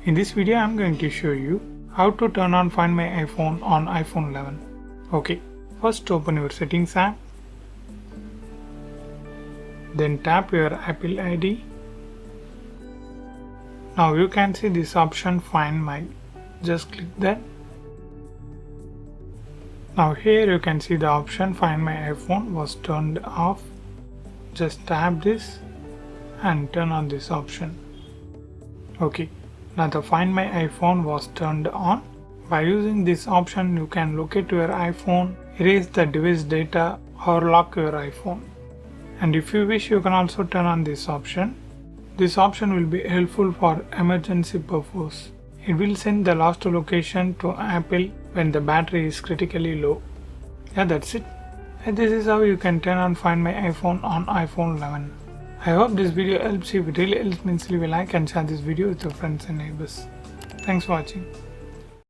In this video I'm going to show you how to turn on Find My iPhone on iPhone 11. Okay, first open your settings app, then tap your Apple ID. Now you can see this option Find My. Just click that. Now here you can see the option Find My iPhone was turned off. Just tap this and turn on this option. Okay, now the Find My iPhone was turned on. By using this option you can locate your iPhone, erase the device data or lock your iPhone. And if you wish you can also turn on this option. This option will be helpful for emergency purpose. It will send the lost location to Apple when the battery is critically low. Yeah, that's it. And this is how you can turn on Find My iPhone on iPhone 11. I hope this video helps you. If it really helps, means leave a like and share this video with your friends and neighbors. Thanks for watching.